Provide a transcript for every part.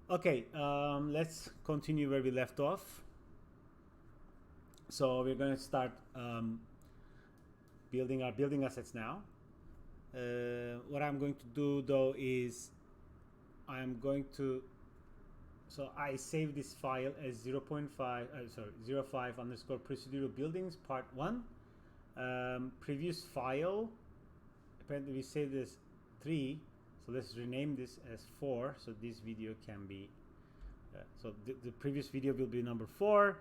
Okay, let's continue where we left off. So we're going to start building our building assets now. What I'm going to do though is I'm going to, so I save this file as 05 underscore procedural buildings part 1. Previous file, apparently we saved this 3, so let's rename this as 4, so this video can be so the previous video will be number 4,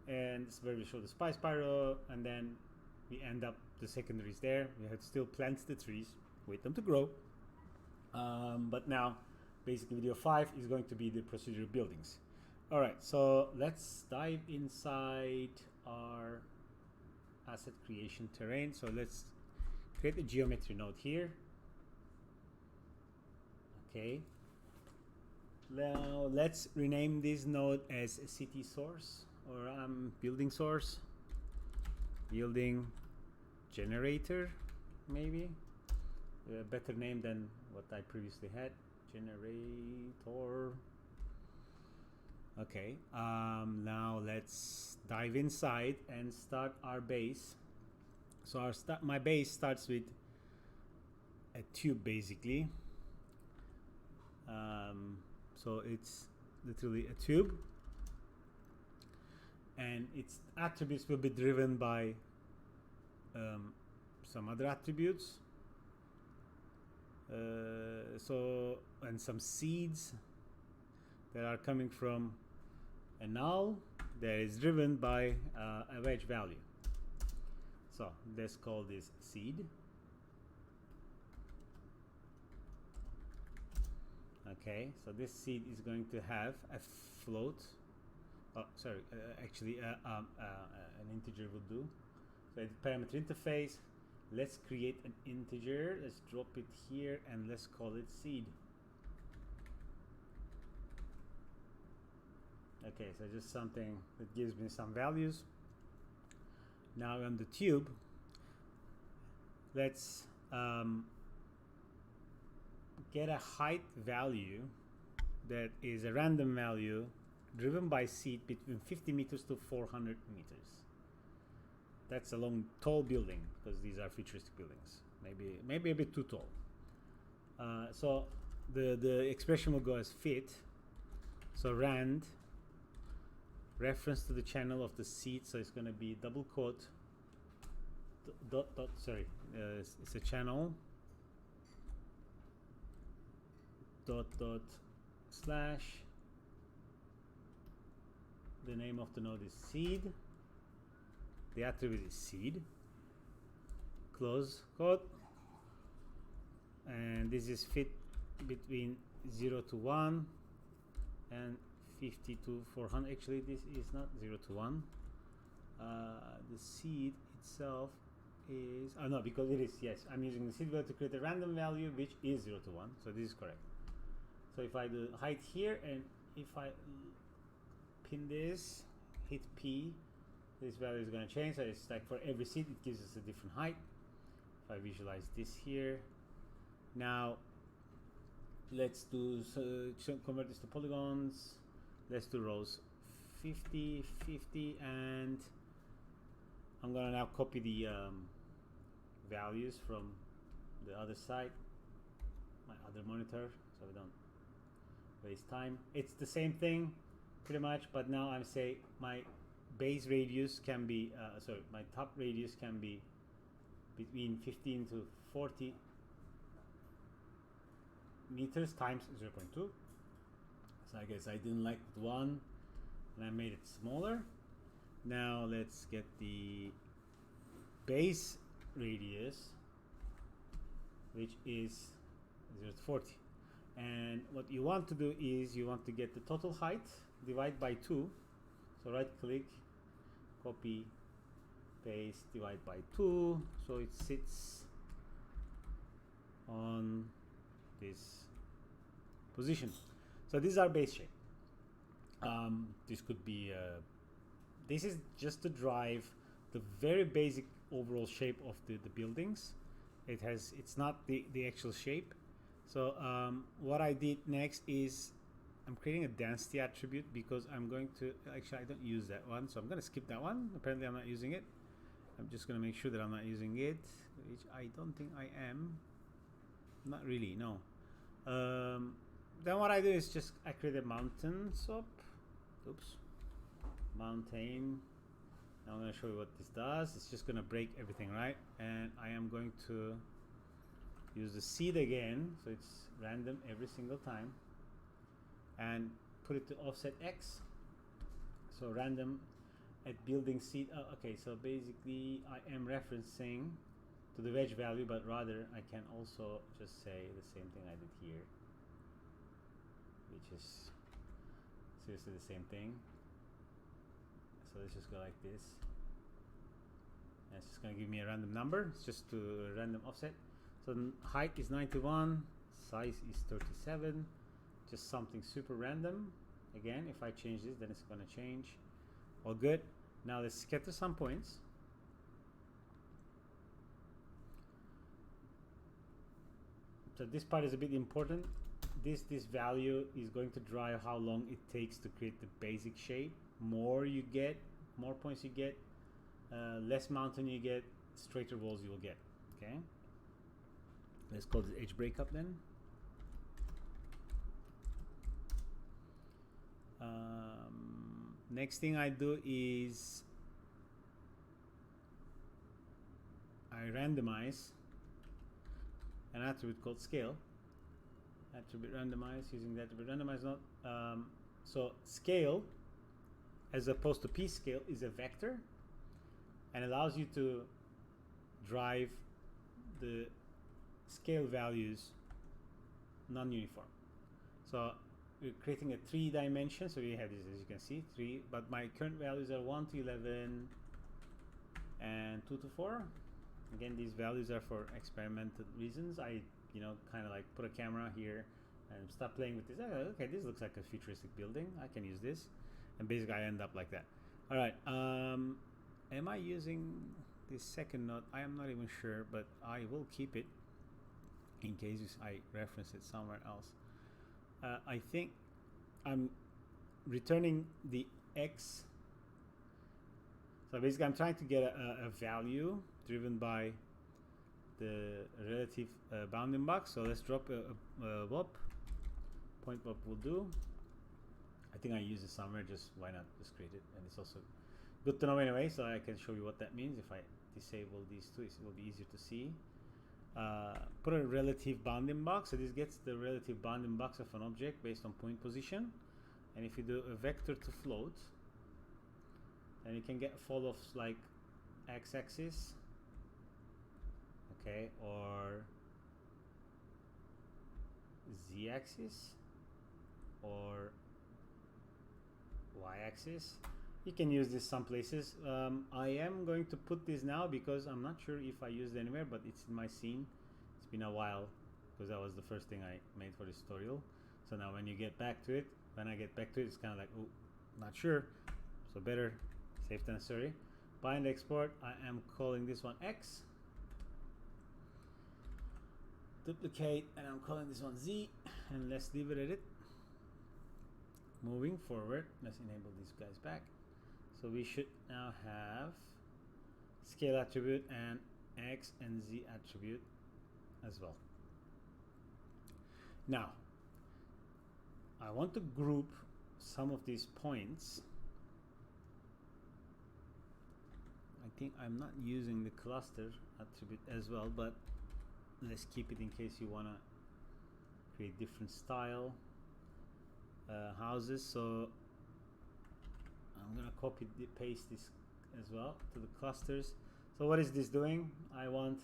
and this is where we show the spice spiral, and then we end up the secondaries there. We have to still plant the trees, wait them to grow, but now basically video 5 is going to be the procedural buildings. All right, so let's dive inside our asset creation terrain. So let's create a geometry node here. Okay, now let's rename this node as city source, or building source, building generator, maybe a better name than what I previously had, generator. Okay, now let's dive inside and start our base. So my base starts with a tube basically. So it's literally a tube, and its attributes will be driven by some other attributes. And some seeds that are coming from a null that is driven by a wedge value. So let's call this seed. Okay, so this seed is going to have a float. Actually an integer will do. So it's parameter interface. Let's create an integer. Let's drop it here and let's call it seed. Okay, so just something that gives me some values. Now on the tube, let's get a height value that is a random value driven by seed between 50 meters to 400 meters. That's a long, tall building because these are futuristic buildings. Maybe a bit too tall. So the expression will go as fit. So rand, reference to the channel of the seed. So it's going to be double quote it's a channel dot slash. The name of the node is seed. The attribute is seed. Close quote. And this is fit between 0 to 1 and 50 to 400. Actually, this is not 0 to 1. The seed itself is no, because it is, yes, I'm using the seed value to create a random value which is 0 to 1, so this is correct. So if I do height here, and if I pin this, hit P, this value is going to change. So it's like for every seed it gives us a different height. If I visualize this here, now let's do convert this to polygons. Let's do rows 50, 50, and I'm gonna now copy the values from the other side, my other monitor, so we don't waste time. It's the same thing pretty much, but now I'm saying my base radius can be my top radius can be between 15 to 40 meters times 0.2. So I guess I didn't like one and I made it smaller. Now let's get the base radius, which is 0 to 40. And what you want to do is you want to get the total height, divide by 2. So right click, copy, paste, divide by 2. So it sits on this position. So this is our base shape. This could be this is just to drive the very basic overall shape of the buildings. It's not the actual shape. So what I did next is I'm creating a density attribute because I'm going to, actually I don't use that one, so I'm going to skip that one. Apparently I'm not using it. I'm just going to make sure that I'm not using it, which I don't think I am. Not really, no. Then what I do is just I create a mountain swap. Oops. Mountain. Now I'm going to show you what this does. It's just going to break everything, right? And I am going to use the seed again, so it's random every single time, and put it to offset X. So random at building seed. Oh, okay, so basically I am referencing to the wedge value, but rather I can also just say the same thing I did here, which is seriously the same thing. So let's just go like this. And it's just going to give me a random number. It's just to a random offset. So height is 91, size is 37, just something super random. Again, if I change this, then it's going to change. All good. Now let's scatter some points. So this part is a bit important. This value is going to drive how long it takes to create the basic shape. More you get, more points you get, less mountain you get, straighter walls you will get. Okay. Let's call this edge breakup then. Next thing I do is I randomize an attribute called scale. Attribute randomize, using the attribute randomize not. So scale, as opposed to p scale, is a vector and allows you to drive the scale values non-uniform. So we're creating a 3 dimension, so we have this, as you can see, 3, but my current values are 1 to 11 and 2 to 4. Again, these values are for experimental reasons. I kind of like put a camera here and start playing with this. Oh, okay, this looks like a futuristic building, I can use this, and basically I end up like that. All right, am I using this second node? I am not even sure, but I will keep it in case I reference it somewhere else. I think I'm returning the X. So basically I'm trying to get a value driven by the relative bounding box. So let's drop a WOP. Point WOP will do. I think I use it somewhere, just why not just create it, and it's also good to know anyway, so I can show you what that means. If I disable these two, it will be easier to see. Put a relative bounding box, so this gets the relative bounding box of an object based on point position. And if you do a vector to float, then you can get fall-offs like x-axis, okay, or z-axis, or y-axis. You can use this some places. I am going to put this now because I'm not sure if I used it anywhere, but it's in my scene. It's been a while because that was the first thing I made for this tutorial. So now when you get back to it, when I get back to it, it's kind of like, oh, not sure. So better safe than sorry. Bind export, I am calling this one X. Duplicate, and I'm calling this one Z, and let's leave it at it. Moving forward, let's enable these guys back. So we should now have scale attribute and X and Z attribute as well. Now, I want to group some of these points. I think I'm not using the cluster attribute as well, but let's keep it in case you want to create different style houses. So I'm gonna copy paste this as well to the clusters. So what is this doing? I want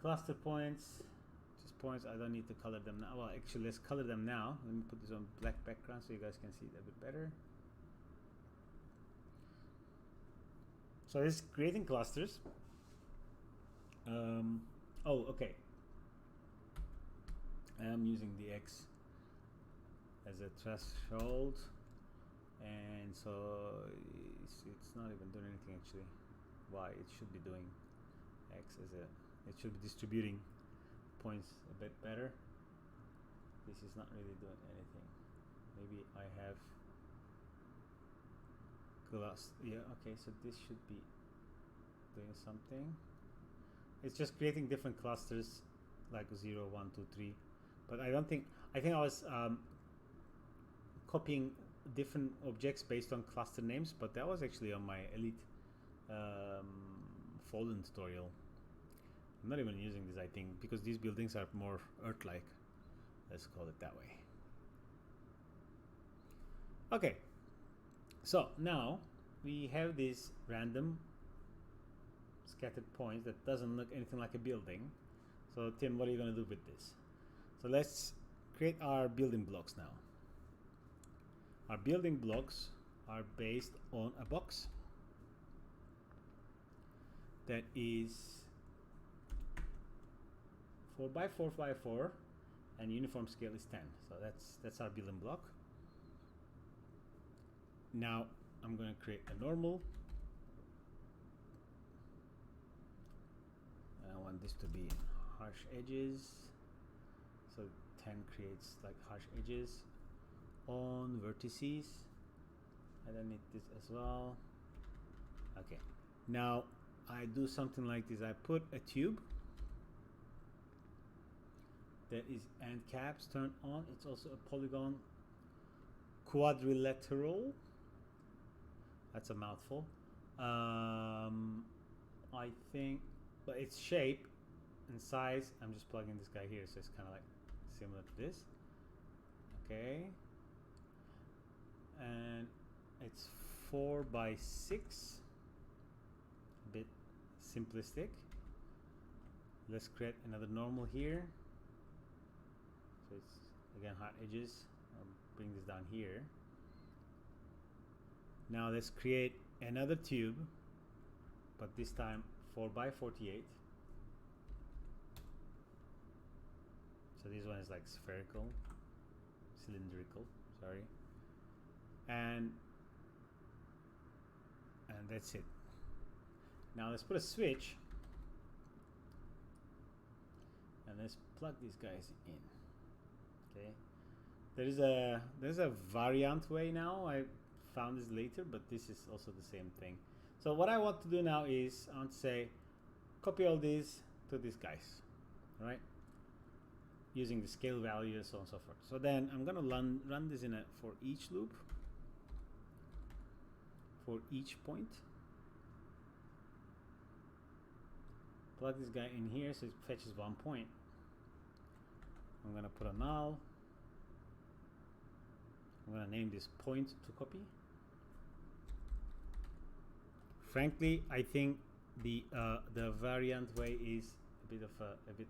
cluster points, just points. I don't need to color them now. Well, actually, let's color them now. Let me put this on black background so you guys can see it a bit better. So it's creating clusters. Oh, okay. I am using the X as a threshold, and so it's not even doing anything actually. Y, it should be doing X as a, it should be distributing points a bit better. this is not really doing anything. Maybe I have glass. Yeah, okay, so this should be doing something. It's just creating different clusters like 0, 1, 2, 3. But I think I was copying different objects based on cluster names, but that was actually on my Elite Fallen tutorial. I'm not even using this, I think, because these buildings are more Earth-like. Let's call it that way. Okay, so now we have these random scattered points that doesn't look anything like a building. So Tim, what are you going to do with this? So let's create our building blocks now. Our building blocks are based on a box that is 4 by 4 by 4 and uniform scale is 10. So that's our building block. Now I'm going to create a normal. I want this to be harsh edges. So 10 creates like harsh edges on vertices. And I need this as well. Okay. Now I do something like this. I put a tube that is end caps turned on. It's also a polygon quadrilateral. That's a mouthful. I think, but its shape and size, I'm just plugging this guy here, so it's kind of like similar to this. Okay. And it's 4 by 6. A bit simplistic. Let's create another normal here. So it's again hard edges. I'll bring this down here. Now let's create another tube, but this time 4 by 48. So this one is like spherical, cylindrical, sorry. And that's it. Now let's put a switch and let's plug these guys in. Okay. There's a variant way now. I found this later, but this is also the same thing. So what I want to do now is I want to say copy all these to these guys, right? Using the scale value, so on and so forth. So then I'm gonna run this in a for each loop, for each point. Plug this guy in here so it fetches 1 point. I'm gonna put a null. I'm gonna name this point to copy. Frankly, I think the variant way is a bit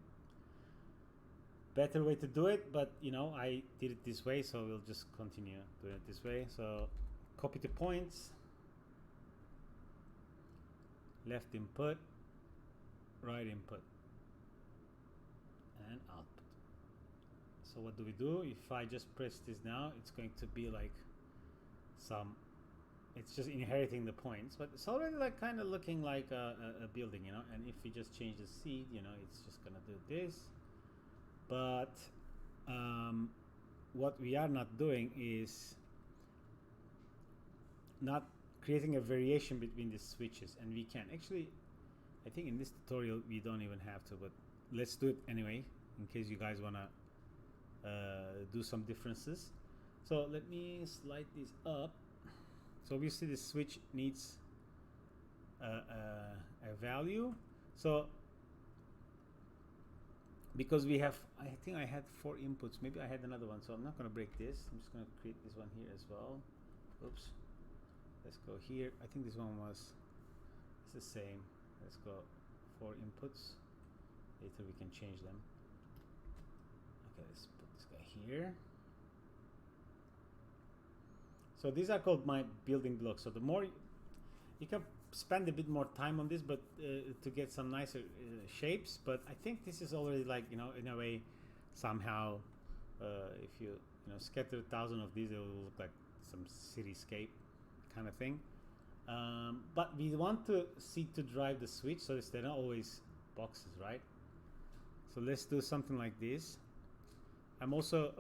better way to do it, but you know, I did it this way, so we'll just continue doing it this way. So copy the points, left input, right input, and output. So what do we do? If I just press this now, it's going to be like it's just inheriting the points, but it's already like kind of looking like a building, you know. And if we just change the seed, you know, it's just gonna do this. But what we are not doing is not creating a variation between the switches, and we can actually, I think in this tutorial we don't even have to, but let's do it anyway in case you guys wanna do some differences. So let me slide this up. So obviously the switch needs a value. So because we have, I think I had 4 inputs, maybe I had another one, so I'm not going to break this. I'm just going to create this one here as well. Oops. Let's go here. I think this one was, it's the same. Let's go 4 inputs. Later we can change them. Okay, let's put this guy here. So these are called my building blocks. So the more you can spend a bit more time on this, but to get some nicer shapes. But I think this is already like, you know, in a way, somehow, if you scatter 1,000 of these, it will look like some cityscape kind of thing. But we want to see to drive the switch, so they're not always boxes, right? So let's do something like this. I'm also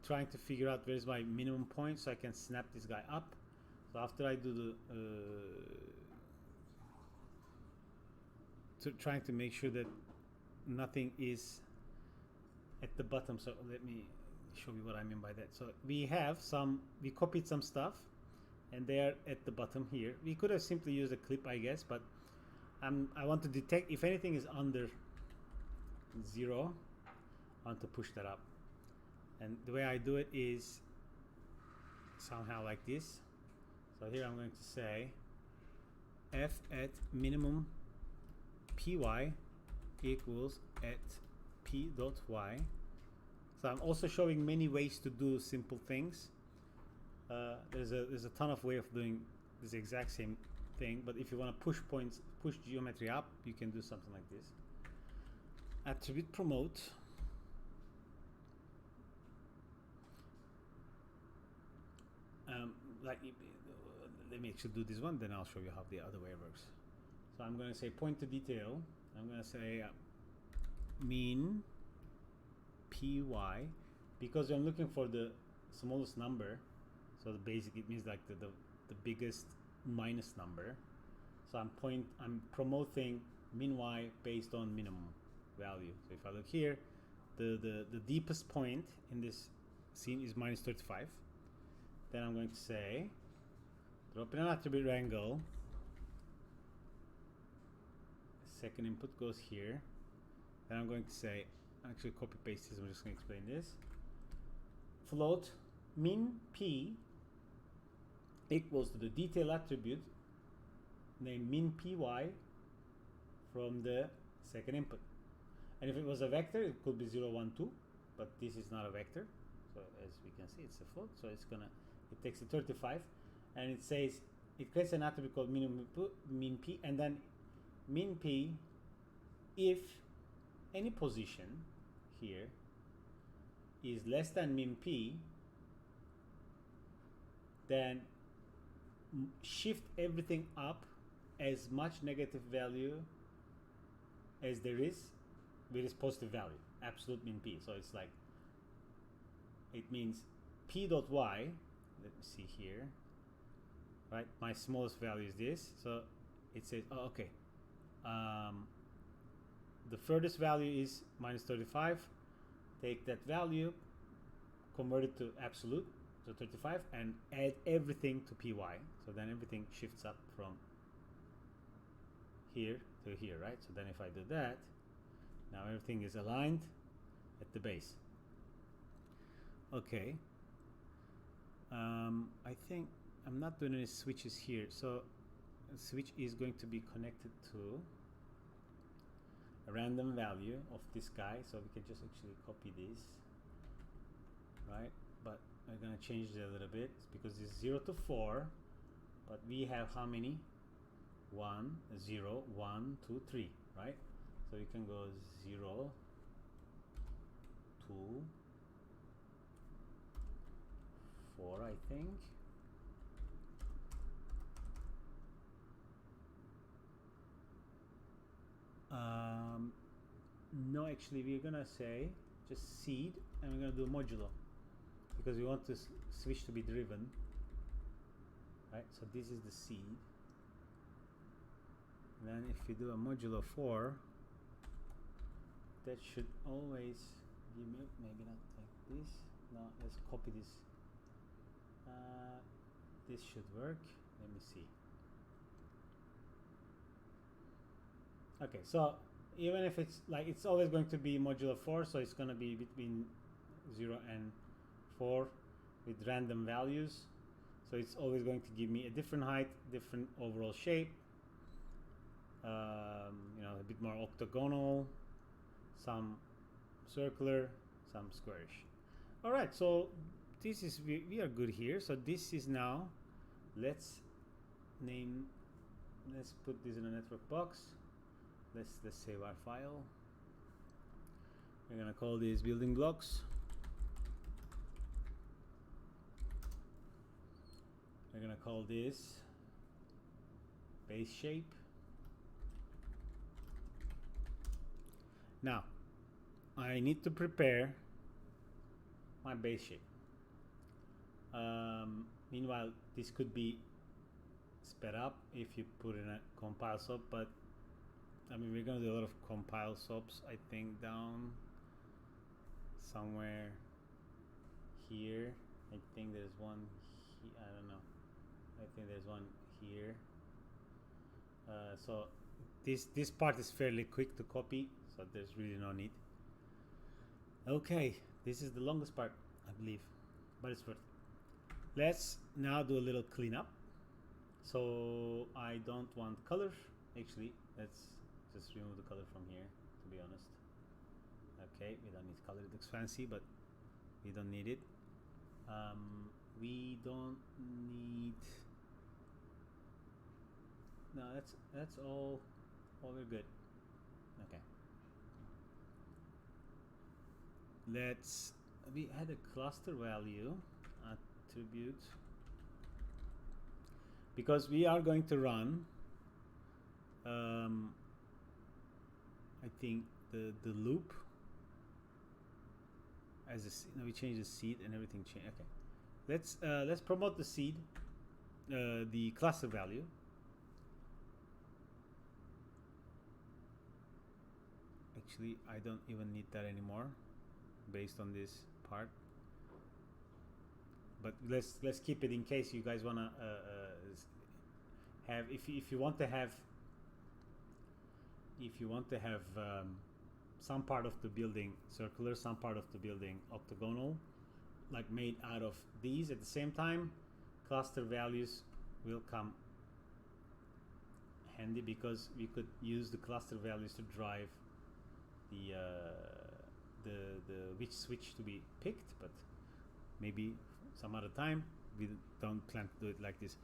trying to figure out where's my minimum point so I can snap this guy up. So after I do the trying to make sure that nothing is at the bottom, so let me show you what I mean by that. So we copied some stuff and they are at the bottom here. We could have simply used a clip, I guess, but I want to detect if anything is under 0. I want to push that up, and the way I do it is somehow like this. So here I'm going to say f at minimum py equals at p dot y. So I'm also showing many ways to do simple things. There's a ton of way of doing this exact same thing, but if you want to push geometry up, you can do something like this. Attribute promote. Let me actually do this one, then I'll show you how the other way works. So I'm going to say point to detail. I'm going to say mean py, because I'm looking for the smallest number. So the basic, it means like the biggest minus number. So I'm promoting min y based on minimum value. So if I look here, the deepest point in this scene is minus 35. Then I'm going to say drop in an attribute wrangle. Second input goes here. Then I'm going to say, actually copy paste this, I'm just going to explain this. Float min p equals to the detail attribute named min py from the second input. And if it was a vector, it could be 0, 1, 2, but this is not a vector. So as we can see, it's a float. So it takes the 35 and it says, it creates an attribute called min p, and then min p, if any position here is less than min p, then shift everything up as much negative value as there is positive value, absolute min p. So it's like, it means p dot y, let me see here, right? My smallest value is this. So it says, oh, okay, the furthest value is minus 35. Take that value, convert it to absolute, so 35, and add everything to py. So then everything shifts up from here to here, right? So then if I do that, now everything is aligned at the base. Okay. I think I'm not doing any switches here. So a switch is going to be connected to a random value of this guy. So we can just actually copy this, right? But I'm going to change it a little bit because it's 0 to 4. But we have how many? 1, 0, 1, 2, 3, right? So you can go 0, 2, 4, I think. No, actually we're gonna say just seed, and we're gonna do modulo because we want to switch to be driven, right? So this is the seed. And then if you do a modulo 4, that should always give me, maybe not like this. No, let's copy this. This should work. Let me see. Okay, so even if it's like, it's always going to be modulo 4, so it's going to be between 0 and 4 with random values. So it's always going to give me a different height, different overall shape, you know, a bit more octagonal, some circular, some squarish. All right, so this is, we are good here. So this is now, let's put this in a network box. Let's save our file. We're gonna call these building blocks. We're gonna call this base shape. Now, I need to prepare my base shape. Meanwhile, this could be sped up if you put in a compile sub, but I mean, we're gonna do a lot of compile subs, I think, down somewhere here. I think there's one here, I don't know. I think there's one here. So this part is fairly quick to copy, so there's really no need. Okay, this is the longest part, I believe, but it's worth it. Let's now do a little cleanup. So I don't want color. Actually, let's just remove the color from here, to be honest. Okay, we don't need color. It looks fancy, but we don't need it. We don't need. No, that's all we're good. Okay. Let's. We had a cluster value attribute because we are going to run. I think the loop as a, we change the seed and everything change. Okay, let's promote the seed, the cluster value. Actually, I don't even need that anymore based on this part, but let's keep it in case you guys wanna have, if you want to have some part of the building circular, some part of the building octagonal, like made out of these at the same time, cluster values will come handy because we could use the cluster values to drive the which switch to be picked, but maybe some other time. We don't plan to do it like this.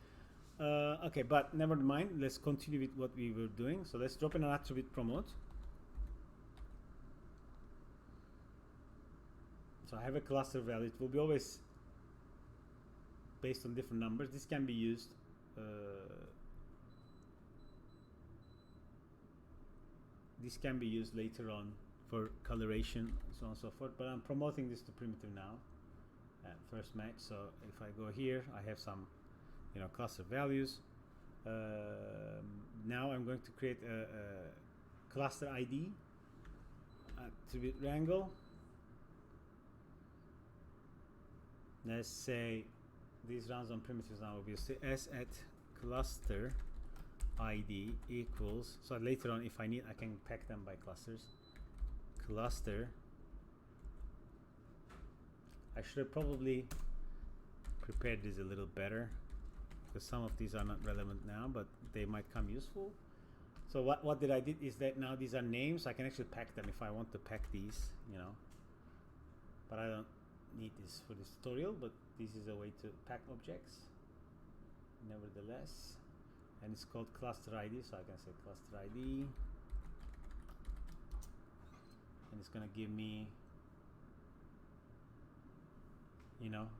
Okay, but never mind. Let's continue with what we were doing. So let's drop in an attribute promote. So I have a cluster value. It will be always based on different numbers. This can be used. This can be used later on for coloration, so on and so forth. But I'm promoting this to primitive now. First match. So if I go here, I have some, cluster values. Now I'm going to create a cluster ID attribute wrangle. Let's say this runs on primitives now, obviously. S at cluster ID equals, so later on if I need, I can pack them by clusters. Cluster. I should have probably prepared this a little better because some of these are not relevant now, but they might come useful. So what did I did is that now these are names. I can actually pack them if I want to pack these, but I don't need this for this tutorial, but this is a way to pack objects nevertheless, and it's called cluster ID, so I can say cluster ID, and it's gonna give me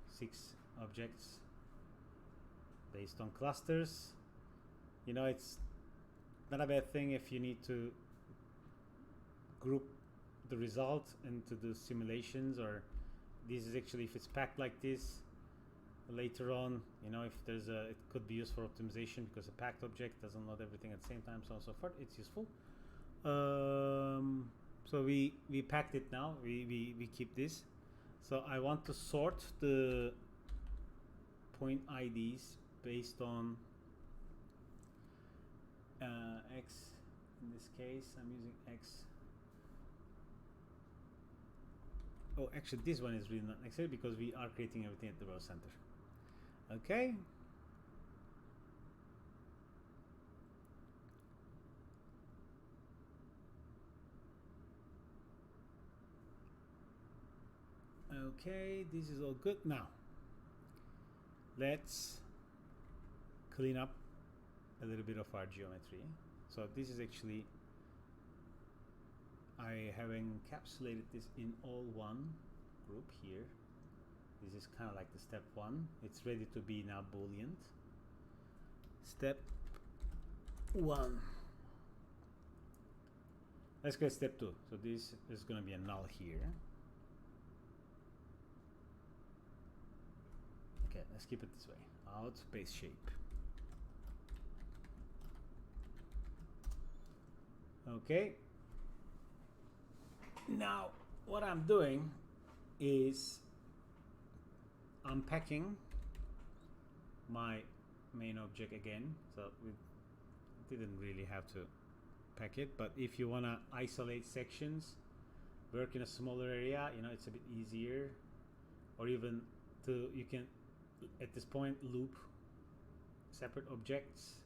6 objects based on clusters. It's not a bad thing if you need to group the result into the simulations, or this is actually, if it's packed like this later on, if there's it could be used for optimization because a packed object doesn't load everything at the same time, so on and so forth. It's useful. So we packed it now. We keep this. So I want to sort the point IDs based on X. In this case, I'm using X. Oh, actually, this one is really not necessary because we are creating everything at the row center. Okay. Okay, this is all good. Now, let's clean up a little bit of our geometry. So this is actually, I have encapsulated this in all one group here. This is kind of like the step 1. It's ready to be now boolean. Step 1. Let's create step 2. So this is going to be a null here. Okay, let's keep it this way. Out base shape. Okay. Now what I'm doing is unpacking my main object again. So we didn't really have to pack it, but if you want to isolate sections, work in a smaller area, you know, it's a bit easier. Or even you can at this point loop separate objects.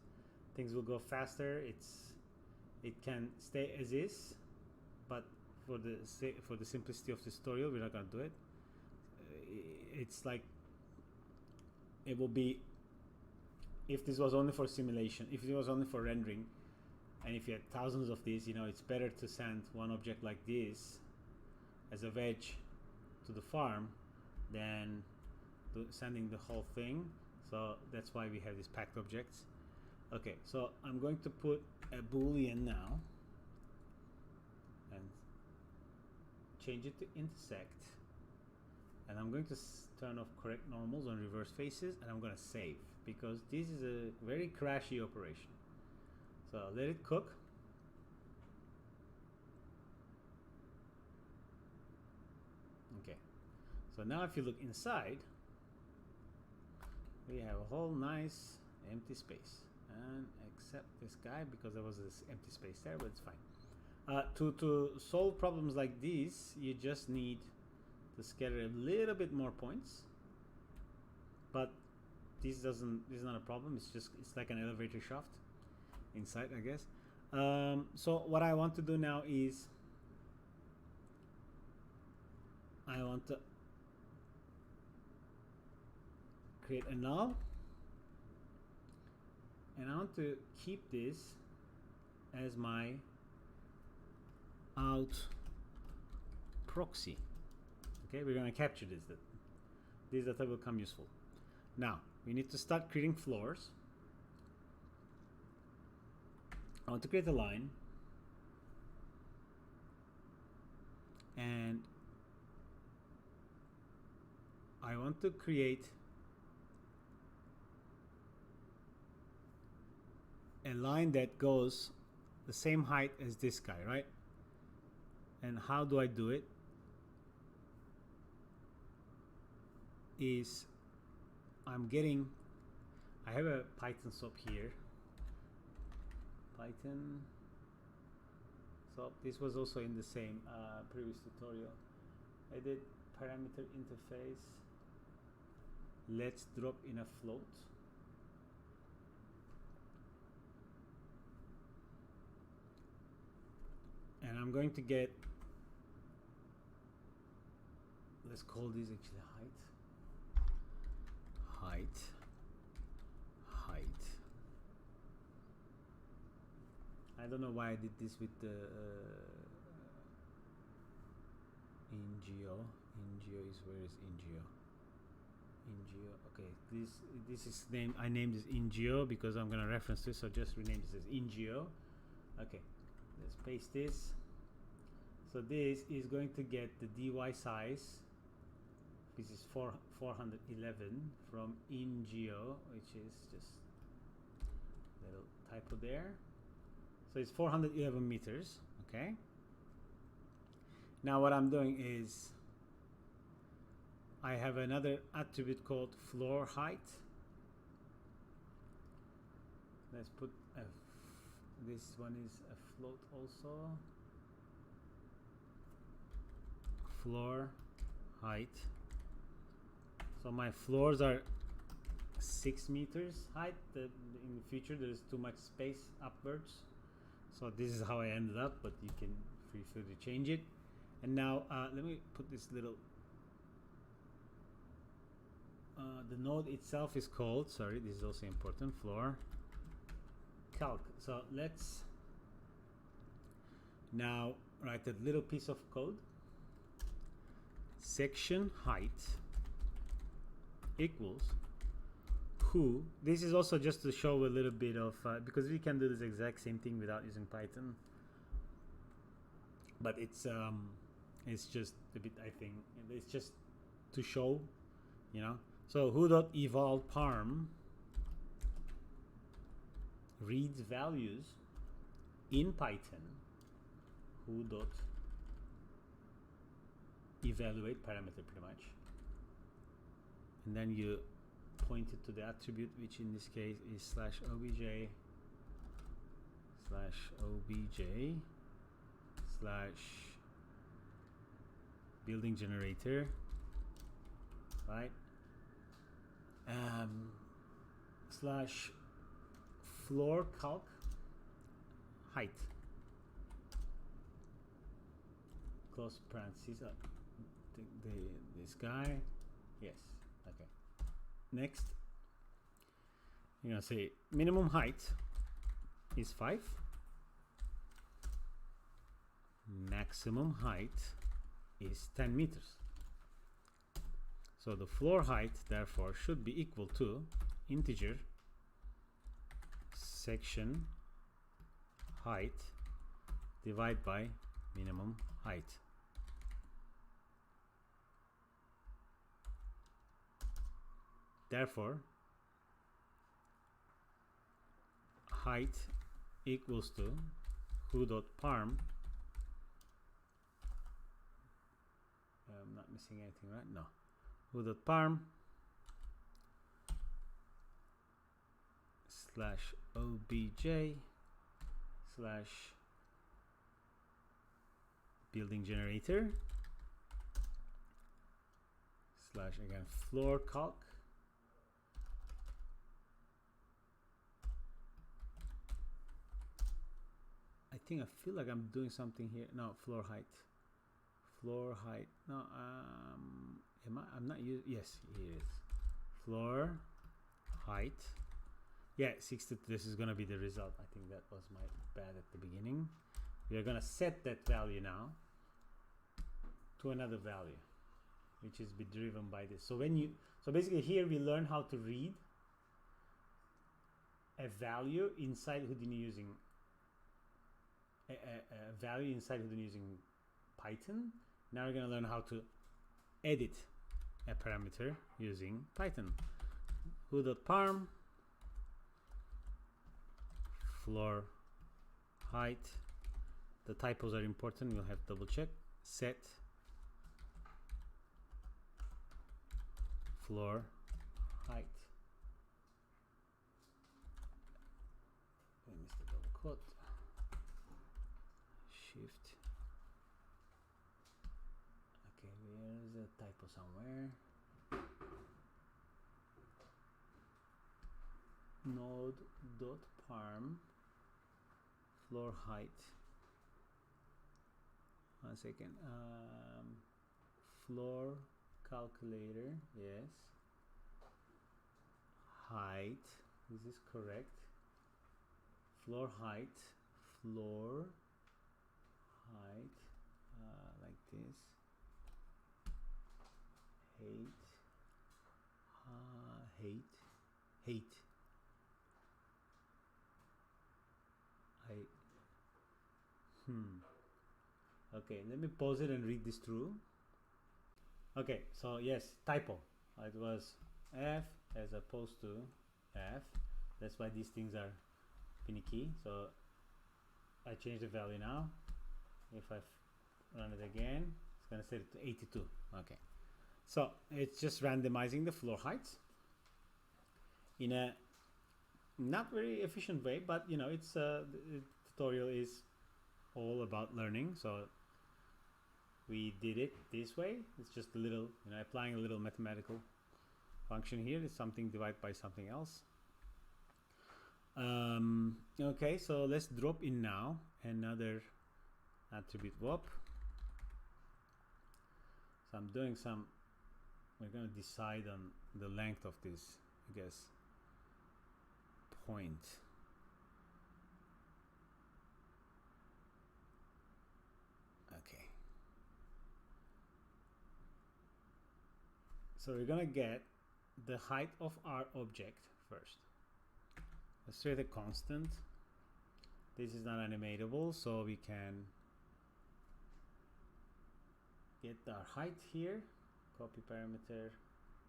Things will go faster. It can stay as is, but for the simplicity of this tutorial, we're not gonna do it. It's like it will be, if this was only for simulation, if it was only for rendering, and if you had thousands of these, you know, it's better to send one object like this as a wedge to the farm than sending the whole thing. So that's why we have these packed objects. Okay, so I'm going to put a boolean now and change it to intersect, and I'm going to turn off correct normals on reverse faces, and I'm going to save, because this is a very crashy operation. So let it cook. Okay, so now if you look inside, we have a whole nice empty space, and except this guy, because there was this empty space there, but it's fine. To solve problems like these, you just need to scatter a little bit more points, but this is not a problem. It's like an elevator shaft inside, I guess. So what I want to do now is I want to create a null, and I want to keep this as my out proxy. Okay, we're going to capture this. This data will come useful. Now we need to start creating floors. I want to create a line, and I want to create a line that goes the same height as this guy, right? And how do I do it? Is I have a Python SOP here. Python SOP. This was also in the same previous tutorial. I did parameter interface. Let's drop in a float. And I'm going to get, let's call this actually height. I don't know why I did this with the ingeo. Ingeo is, where is ingeo? Ingeo. Okay, this is name. I named this ingeo because I'm gonna reference this, so just rename this as ingeo. Okay, let's paste this. So this is going to get the dy size. This is 411 from ingeo, which is just a little typo there. So it's 411 meters. Okay. Now what I'm doing is I have another attribute called floor height. Let's put this one is a float also. Floor height. So my floors are 6 meters height. In the future there is too much space upwards, so this is how I ended up, but you can feel free to change it. And now let me put this little the node itself is called, sorry, this is also important, floor calc. So let's now write a little piece of code. Section height equals who, this is also just to show a little bit of because we can do this exact same thing without using Python. but it's just a bit, I think it's just to show, you know. So who.eval parm reads values in Python. Who.evaluate parameter, pretty much, and then you point it to the attribute, which in this case is /obj / building generator, right? / floor calc height, close parentheses, this guy, yes, okay. Next, you're gonna say minimum height is 5, maximum height is 10 meters. So the floor height therefore should be equal to integer section height divided by minimum height. Therefore, height equals to who.parm. I'm not missing anything, right? No. Who.parm /obj / building generator / again floor calc I think I feel like I'm doing something here. No, floor height. No, I'm not using. Yes, it is. Floor height. Yeah, 60. This is gonna be the result. I think that was my bad at the beginning. We are gonna set that value now to another value, which is be driven by this. So basically here we learn how to read a value inside Houdini using a value inside Houdini using Python. Now we're going to learn how to edit a parameter using Python. Who.parm floor height. The typos are important. We'll have to double check. Set floor height. I missed the double quote. Shift. Okay, there's a typo somewhere. Node.parm floor height. 1 second. Floor calculator. Yes. Height. Is this correct? Floor height. Floor height. Like this. Height. Height. Okay, let me pause it and read this through. Okay, so yes, typo. It was F as opposed to F. That's why these things are finicky. So I change the value now. If I run it again, it's gonna set it to 82. Okay, so it's just randomizing the floor heights in a not very efficient way, but you know, it's the tutorial is all about learning, so we did it this way. It's just a little, you know, applying a little mathematical function here. It's something divided by something else. Okay, so let's drop in now another attribute WOP. So I'm doing some, we're going to decide on the length of this, I guess, point. Okay. So we're going to get the height of our object first. Let's set a constant. This is not animatable, so we can get our height here, copy parameter,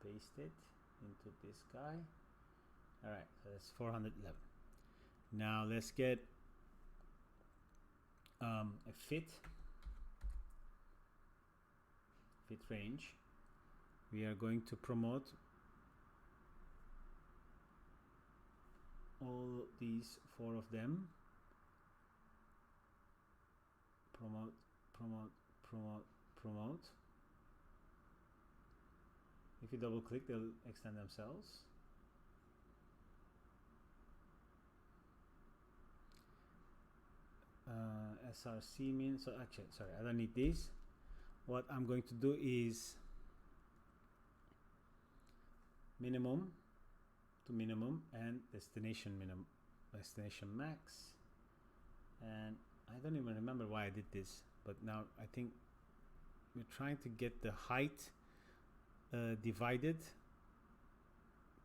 paste it into this guy. All right, so that's 411. Now let's get a fit range. We are going to promote all these 4 of them. Promote, promote, promote, promote. If you double click, they'll extend themselves. SRC means, so actually, sorry, I don't need these. What I'm going to do is minimum to minimum and destination minimum, destination max. And I don't even remember why I did this, but now I think we're trying to get the height divided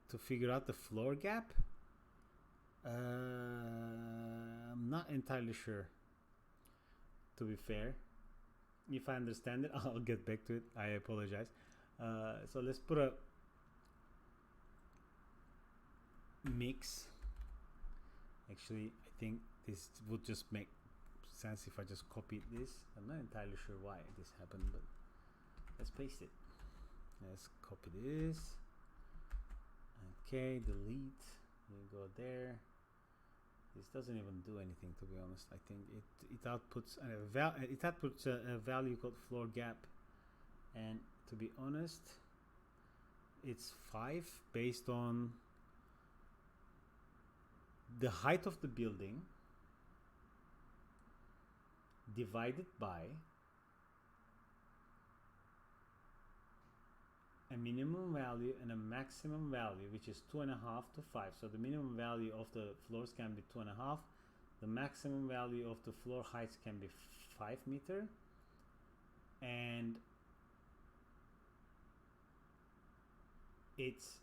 to figure out the floor gap. I'm not entirely sure, to be fair. If I understand it, I'll get back to it. I apologize. So let's put a mix. Actually, I think this would just make sense if I just copied this. I'm not entirely sure why this happened, but let's paste it. Let's copy this. Okay, delete. You go there. This doesn't even do anything, to be honest. I think it outputs a value called floor gap, and to be honest, it's 5 based on the height of the building divided by a minimum value and a maximum value, which is 2.5 to 5. So the minimum value of the floors can be 2.5. The maximum value of the floor heights can be 5 meters. And it's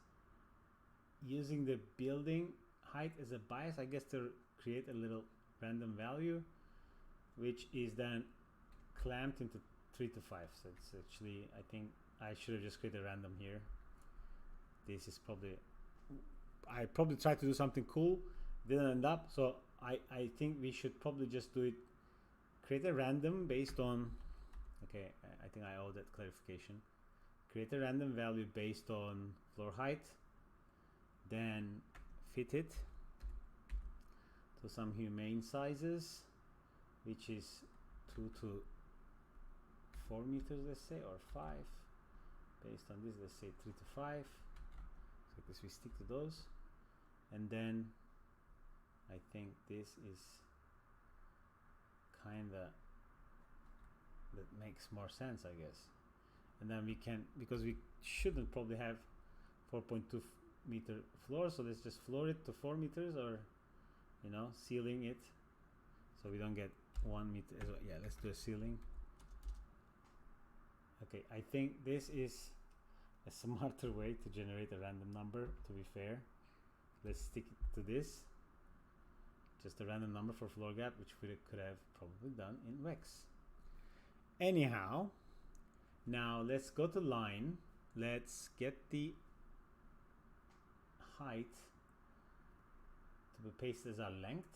using the building height as a bias, I guess, to create a little random value, which is then clamped into 3 to 5. So it's actually, I think I should have just created a random here. This is probably, I probably tried to do something cool, didn't end up. So I think we should probably just do it, create a random based on, okay, I think I owe that clarification. Create a random value based on floor height, then fit it to some humane sizes, which is 2 to 4 meters, let's say, or 5. Based on this, let's say 3 to 5. So this, we stick to those, and then I think this is kinda, that makes more sense, I guess. And then we can, because we shouldn't probably have 4.2 meter floor, so let's just floor it to 4 meters, or you know, ceiling it so we don't get 1 meter as well. Yeah, let's do a ceiling. Okay, I think this is a smarter way to generate a random number, to be fair. Let's stick to this. Just a random number for floor gap, which we could have probably done in Vex. Anyhow, now let's go to line. Let's get the height to be pasted as our length.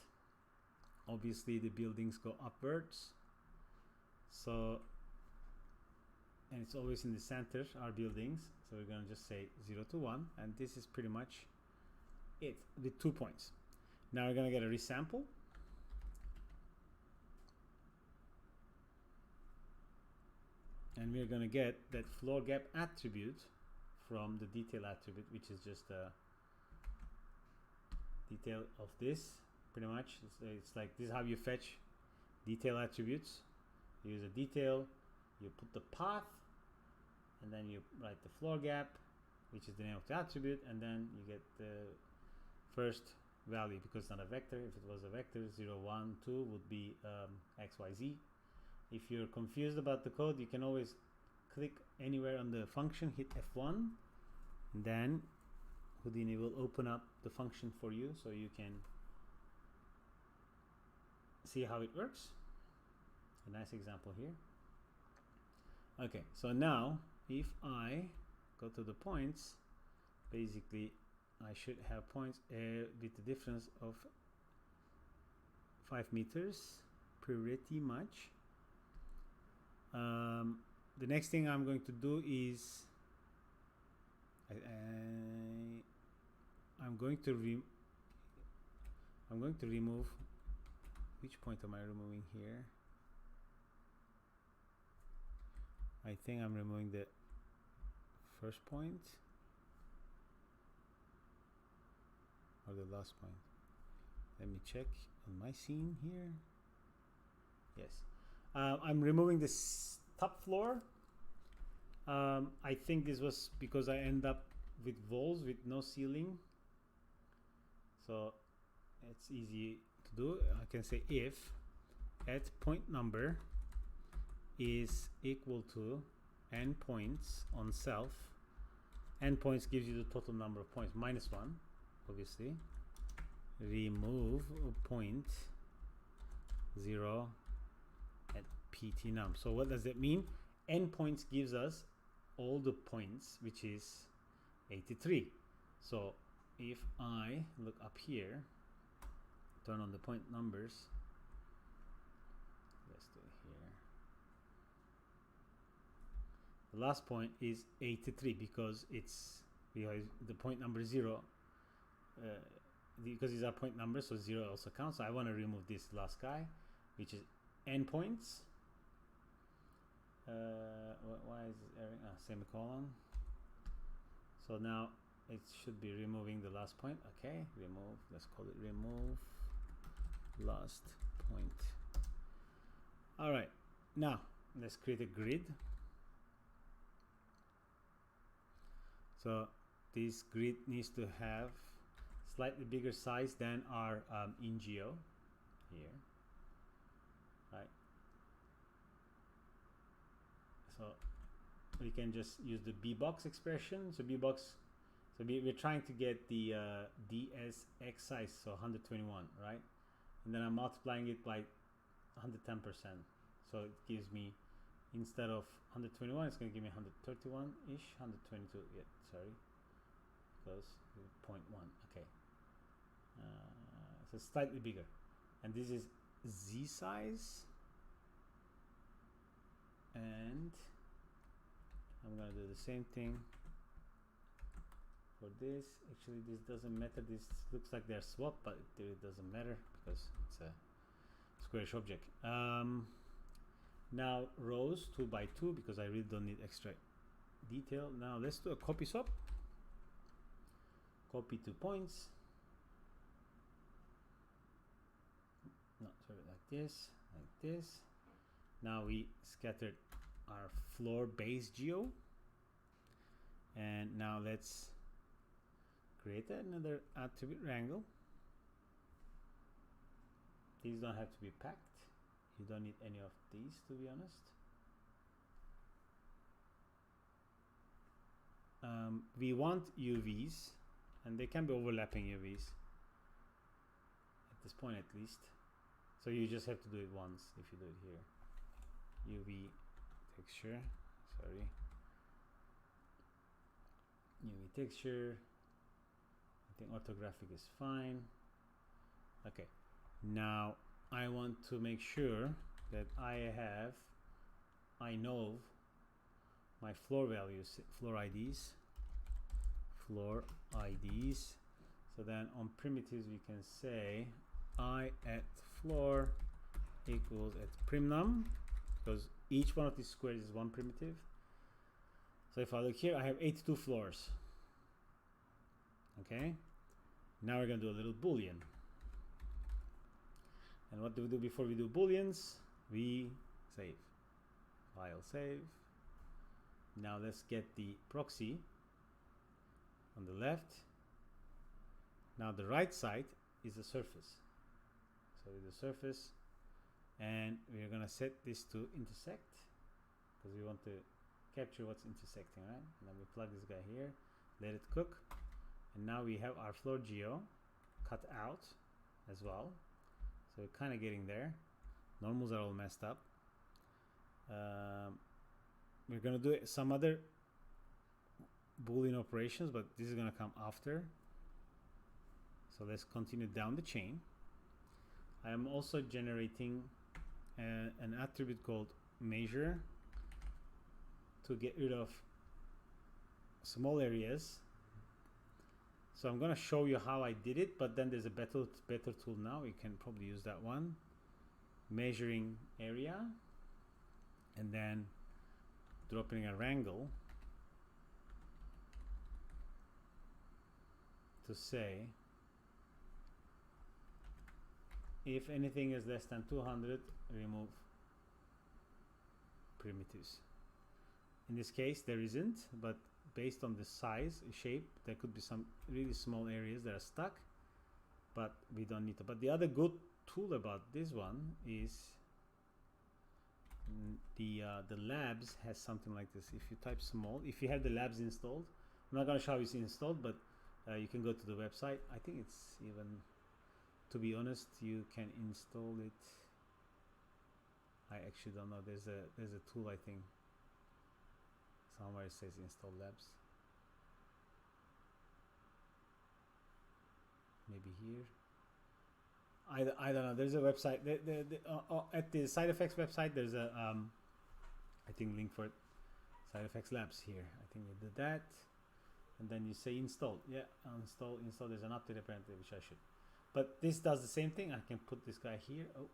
Obviously the buildings go upwards, so, and it's always in the center, our buildings, so we're going to just say 0 to 1, and this is pretty much it with 2 points. Now we're going to get a resample, and we're going to get that floor gap attribute from the detail attribute, which is just a detail of this. Pretty much it's like, this is how you fetch detail attributes. You use a detail, you put the path, and then you write the floor gap, which is the name of the attribute, and then you get the first value, because it's not a vector. If it was a vector, 0, 1, 2 would be x, y, z. If you're confused about the code, you can always click anywhere on the function, hit F1, and then Houdini will open up the function for you, so you can see how it works. A nice example here. Okay, so now if I go to the points, basically I should have points with the difference of 5 meters pretty much. The next thing I'm going to do is I'm going to remove, which point am I removing here? I think I'm removing the first point or the last point. Let me check on my scene here. Yes, I'm removing this top floor. I think this was because I end up with walls with no ceiling, so it's easy to do. I can say if at point number is equal to n points on self. N points gives you the total number of points minus 1, obviously. Remove point 0 at pt num. So what does that mean? N points gives us all the points, which is 83. So if I look up here, turn on the point numbers, let's do it here. The last point is 83 because it's the point number 0, because these are point numbers, so 0 also counts. So I want to remove this last guy, which is n points. Why is it erring? Semicolon. So now it should be removing the last point. Okay, remove, let's call it remove last point. All right, now let's create a grid. So this grid needs to have slightly bigger size than our InGeo here, right? So we can just use the bbox expression. So bbox, so we're trying to get the DSX size, so 121, right? And then I'm multiplying it by 110%. So it gives me, instead of 121, it's going to give me 131-ish, 122, yeah, sorry, because 0.1, okay. So slightly bigger. And this is Z size. And I'm going to do the same thing for this. Actually, this doesn't matter. This looks like they're swapped, but it doesn't matter because it's a squarish object. Now rows 2 by 2 because I really don't need extra detail. Now let's do a copy swap. Copy 2 points. No, sorry, like this, like this. Now we scattered our floor base geo, and now let's create another attribute wrangle. These don't have to be packed. You don't need any of these, to be honest. We want UVs, and they can be overlapping UVs at this point, at least. So you just have to do it once if you do it here. UV texture, sorry, UV texture. I think orthographic is fine. Okay, now I want to make sure that I know my floor values, floor IDs. So then on primitives we can say I at floor equals at primnum, because each one of these squares is one primitive. So if I look here, I have 82 floors. Okay, now we're going to do a little boolean. And what do we do before we do booleans? We save. File save. Now let's get the proxy on the left. Now the right side is the surface. So with the surface, and we're going to set this to intersect because we want to capture what's intersecting, right? And then we plug this guy here, let it cook, and now we have our floor geo cut out as well. So we're kind of getting there. Normals are all messed up. we're gonna do some other Boolean operations, but this is gonna come after. So let's continue down the chain. I am also generating an attribute called measure to get rid of small areas. So I'm gonna show you how I did it, but then there's a better tool now. You can probably use that one. Measuring area, and then dropping a wrangle to say if anything is less than 200, remove primitives. In this case there isn't, but based on the size, shape, there could be some really small areas that are stuck, but we don't need to. But the other good tool about this one is the labs has something like this. If you type small, if you have the labs installed, I'm not going to show you it's installed, but you can go to the website. I think it's even, to be honest, you can install it. I actually don't know. There's a tool, I think somewhere it says install labs, maybe here. I don't know. There's a website at the side effects website. There's a I think link for it. Side effects labs here. I think you did that, and then you say install. Yeah, install. There's an update apparently, which I should. But this does the same thing. I can put this guy here. Oh,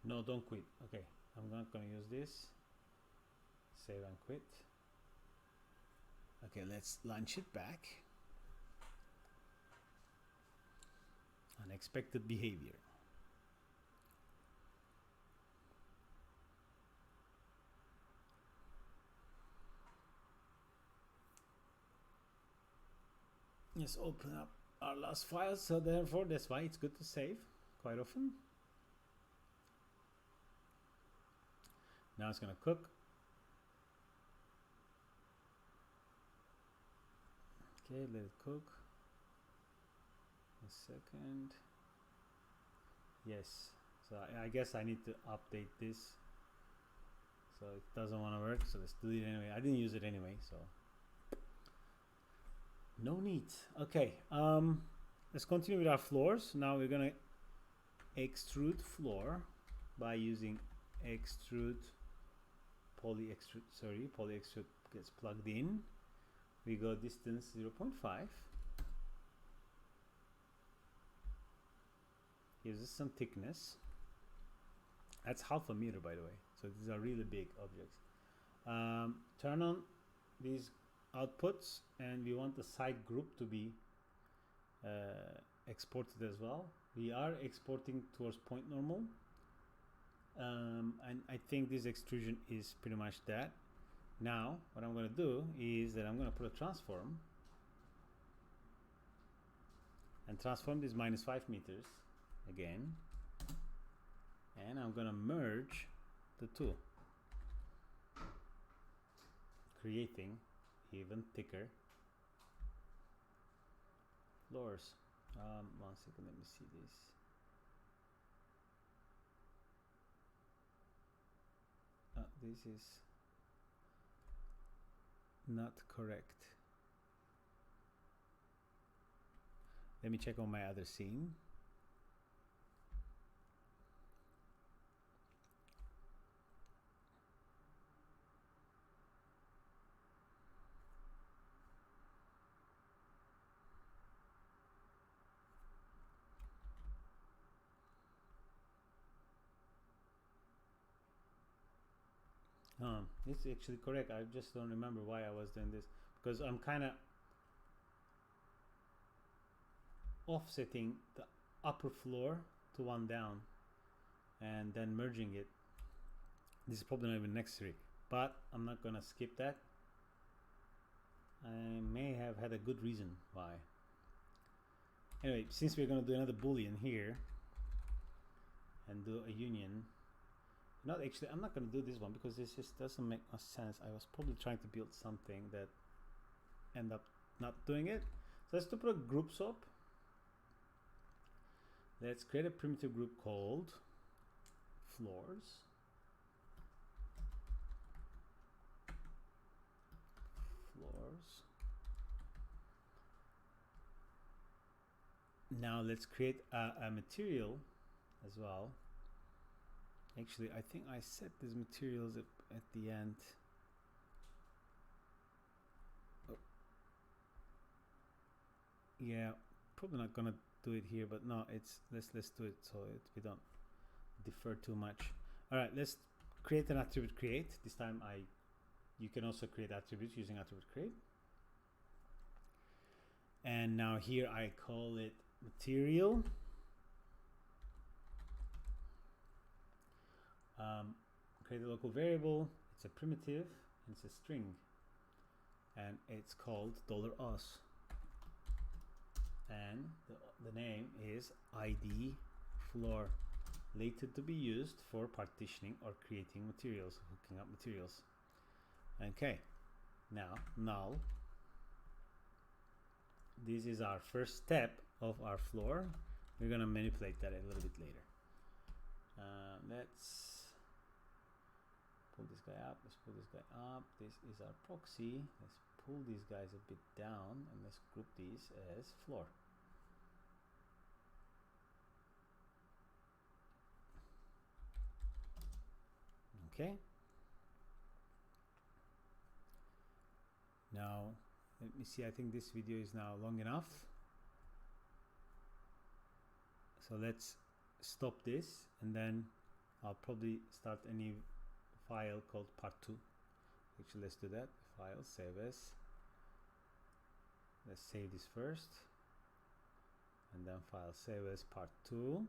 no, don't quit. Okay, I'm not gonna use this. Save and quit. Okay, let's launch it back. Unexpected behavior. Let's open up our last file. So therefore, that's why it's good to save quite often. Now it's gonna cook. Okay, let it cook. A second. Yes. So I guess I need to update this. So it doesn't want to work. So let's delete it anyway. I didn't use it anyway, so no need. Okay. Let's continue with our floors. Now we're gonna extrude floor by using extrude poly extrude gets plugged in. We go distance 0.5. Gives us some thickness. That's half a meter, by the way. So these are really big objects. Turn on these outputs, and we want the side group to be exported as well. We are exporting towards point normal. And I think this extrusion is pretty much that. Now what I'm going to do is that I'm going to put a transform and transform this -5 meters again, and I'm going to merge the two, creating even thicker floors. 1 second, let me see this. This is not correct. Let me check on my other scene. It's actually correct. I just don't remember why I was doing this, because I'm kind of offsetting the upper floor to one down and then merging it. This is probably not even necessary, but I'm not gonna skip that. I may have had a good reason why. Anyway, since we're gonna do another boolean here and do a union, not actually, I'm not going to do this one because this just doesn't make much sense. I was probably trying to build something that end up not doing it. So let's put a group swap. Let's create a primitive group called floors. Now let's create a material as well. Actually, I think I set these materials at the end. Oh. Yeah, probably not gonna do it here, but no, it's let's do it so we don't defer too much. All right, let's create an attribute create. This time you can also create attributes using attribute create. And now here I call it material. Create a local variable. It's a primitive. It's a string, and it's called $us. And the name is ID floor, later to be used for partitioning or creating materials, hooking up materials. Okay, now null. This is our first step of our floor. We're gonna manipulate that a little bit later. Let's pull this guy up. Let's pull this guy up. This is our proxy. Let's pull these guys a bit down, and let's group these as floor. Okay. Now let me see. I think this video is now long enough. So let's stop this, and then I'll probably start a new file called part 2. Actually, let's do that. File, save as. Let's save this first, and then file, save as part 2.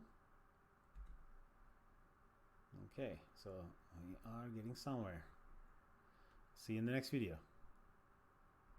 Okay, so we are getting somewhere. See you in the next video.